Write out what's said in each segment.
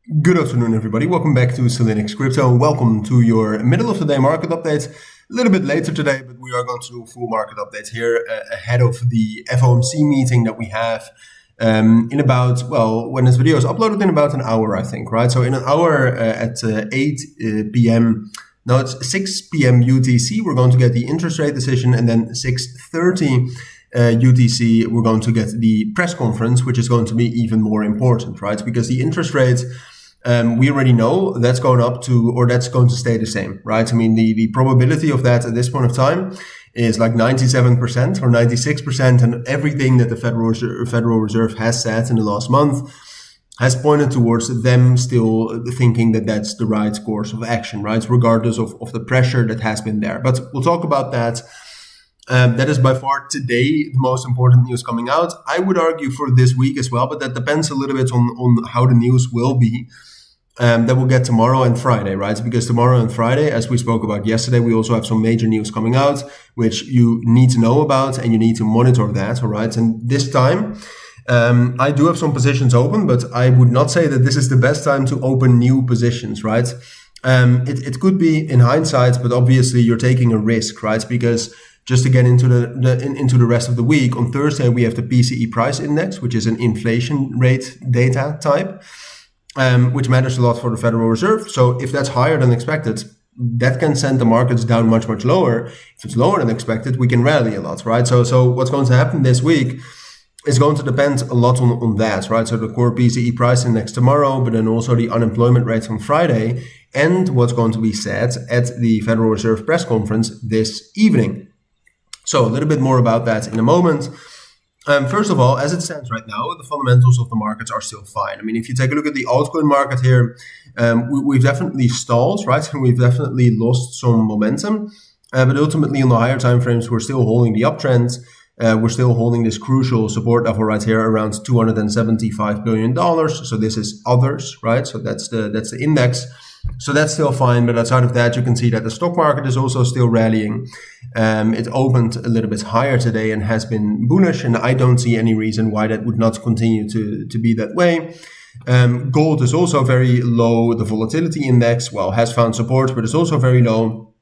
Good afternoon, everybody. Welcome back to Cilinix Crypto. Welcome to your middle of the day market update. A little bit later today, but we are going to do a full market update here ahead of the FOMC meeting that we have in about, well, when this video is uploaded, in about an hour, I think, right? So in an hour at 8 p.m., no, it's 6 p.m. UTC, we're going to get the interest rate decision, and then 6:30 UTC, we're going to get the press conference, which is going to be even more important, right? Because the interest rate, we already know that's going up to, or that's going to stay the same, right? I mean, the probability of that at this point of time is like 97% or 96%, and everything that the Federal Reserve has said in the last month has pointed towards them still thinking that that's the right course of action, right? Regardless of the pressure that has been there. But we'll talk about that. That is by far today the most important news coming out. I would argue for this week as well, but that depends a little bit on how the news will be. That we'll get tomorrow and Friday, right? Because tomorrow and Friday, as we spoke about yesterday, we also have some major news coming out, which you need to know about and you need to monitor that, all right? And this time, I do have some positions open, but I would not say that this is the best time to open new positions, right? It could be in hindsight, but obviously you're taking a risk, right? Because just to get into the rest of the week, on Thursday we have the PCE price index, which is an inflation rate data type, which matters a lot for the Federal Reserve. So if that's higher than expected, that can send the markets down much lower. If it's lower than expected, we can rally a lot, right? So what's going to happen this week is going to depend a lot on that, right? So the core PCE price index tomorrow, but then also the unemployment rate on Friday, and what's going to be said at the Federal Reserve press conference this evening. So a little bit more about that in a moment. First of all, as it stands right now, the fundamentals of the markets are still fine. I mean, if you take a look at the altcoin market here, we've definitely stalled, right? And we've definitely lost some momentum. But ultimately, on the higher time frames, we're still holding the uptrend. We're still holding this crucial support level right here around $275 billion. So this is others, right? So that's the index. So that's still fine, but outside of that, you can see that the stock market is also still rallying. It opened a little bit higher today and has been bullish, and I don't see any reason why that would not continue to be that way. Gold is also very low. The volatility index, well, has found support, but it's also very low.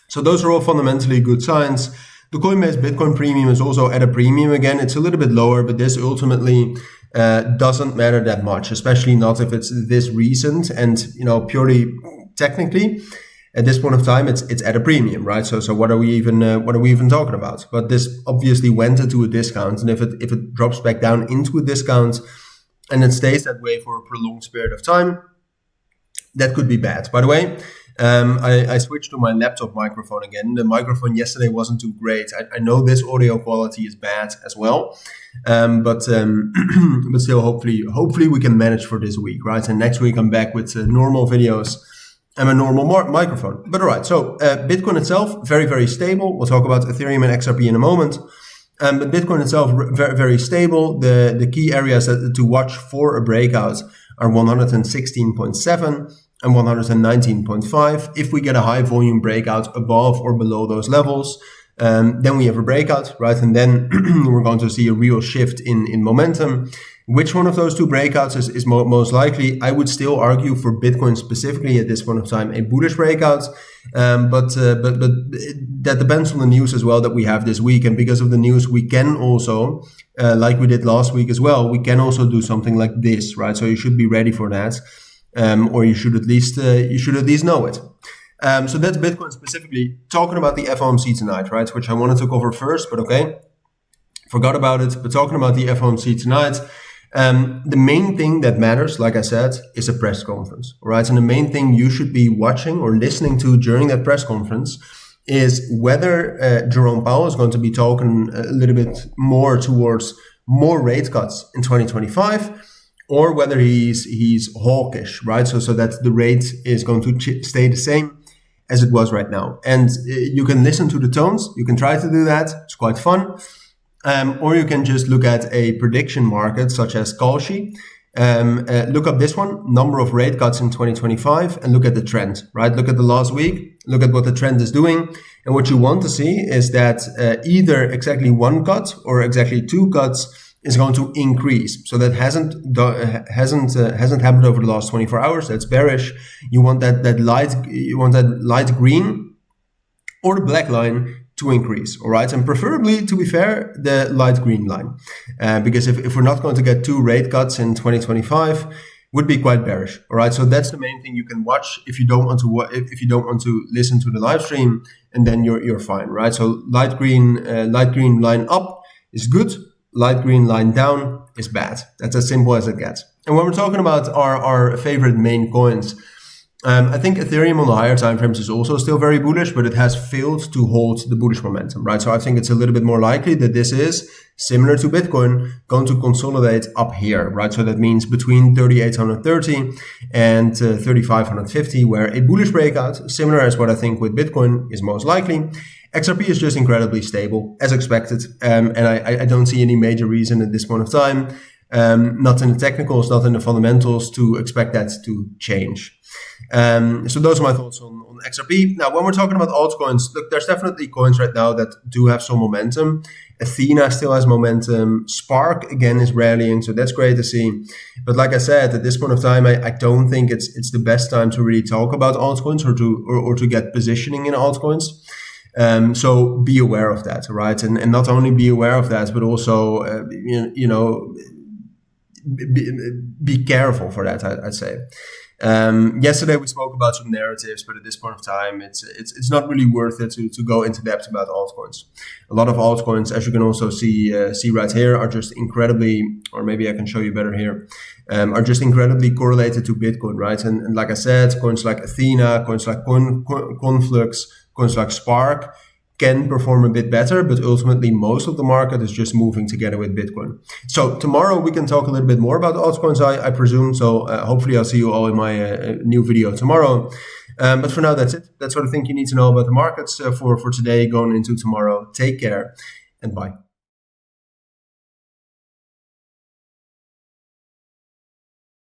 So those are all fundamentally good signs. The Coinbase Bitcoin premium is also at a premium again. It's a little bit lower, but this ultimately doesn't matter that much, especially not if it's this recent and, purely technically at this point of time, it's at a premium, right? So what are we even talking about? But this obviously went into a discount, and if it drops back down into a discount and it stays that way for a prolonged period of time, that could be bad. By the way, I switched to my laptop microphone again. The microphone yesterday wasn't too great. I know this audio quality is bad as well, but still, hopefully we can manage for this week, right? And next week I'm back with normal videos and a normal microphone. But all right, so Bitcoin itself, very, very stable. We'll talk about Ethereum and XRP in a moment. But Bitcoin itself, very, very stable. The key areas to watch for a breakout are 116.7 and 119.5. If we get a high volume breakout above or below those levels, then we have a breakout, right? And then we're going to see a real shift in momentum. Which one of those two breakouts is most likely? I would still argue for Bitcoin specifically at this point of time, a bullish breakout. But that depends on the news as well that we have this week. And because of the news, we can also, like we did last week as well, we can also do something like this, right? So you should be ready for that. Or you should at least know it. So that's Bitcoin specifically. Talking about the FOMC tonight, right? Which I wanted to cover first, but okay, forgot about it. But talking about the FOMC tonight, the main thing that matters, like I said, is a press conference, right? And the main thing you should be watching or listening to during that press conference is whether Jerome Powell is going to be talking a little bit more towards more rate cuts in 2025. Or whether he's hawkish, right? So that the rate is going to stay the same as it was right now. And you can listen to the tones. You can try to do that. It's quite fun. Or you can just look at a prediction market such as Kalshi. Look up this one, number of rate cuts in 2025, and look at the trend, right? Look at the last week. Look at what the trend is doing. And what you want to see is that either exactly one cut or exactly two cuts is going to increase. So that hasn't happened over the last 24 hours. That's bearish. You want that light green or the black line to increase, all right? And preferably, to be fair, the light green line, because if we're not going to get 2 rate cuts in 2025, would be quite bearish, all right? So that's the main thing you can watch if you don't want to listen to the live stream, and then you're fine, right? So light green line up is good. Light green line down is bad. That's as simple as it gets. And when we're talking about our favorite main coins, I think Ethereum on the higher time frames is also still very bullish, but it has failed to hold the bullish momentum, right? So I think it's a little bit more likely that this is, similar to Bitcoin, going to consolidate up here, right? So that means between 3,830 and 3,550, where a bullish breakout, similar as what I think with Bitcoin, is most likely. XRP is just incredibly stable, as expected, and I don't see any major reason at this point of time, not in the technicals, not in the fundamentals, to expect that to change. So those are my thoughts on XRP. Now, when we're talking about altcoins, look, there's definitely coins right now that do have some momentum. Athena still has momentum. Spark, again, is rallying, so that's great to see. But like I said, at this point of time, I don't think it's the best time to really talk about altcoins or to get positioning in altcoins. So be aware of that, right? And not only be aware of that, but also, be careful for that, I'd say. Yesterday we spoke about some narratives, but at this point of time, it's not really worth it to go into depth about altcoins. A lot of altcoins, as you can also see right here, are just incredibly, or maybe I can show you better here, are just incredibly correlated to Bitcoin, right? And like I said, coins like Athena, coins like Conflux, coins like Spark can perform a bit better, but ultimately most of the market is just moving together with Bitcoin. So tomorrow we can talk a little bit more about altcoins, I presume. So hopefully I'll see you all in my new video tomorrow. But for now, that's it. That's what I think you need to know about the markets for today going into tomorrow. Take care and bye.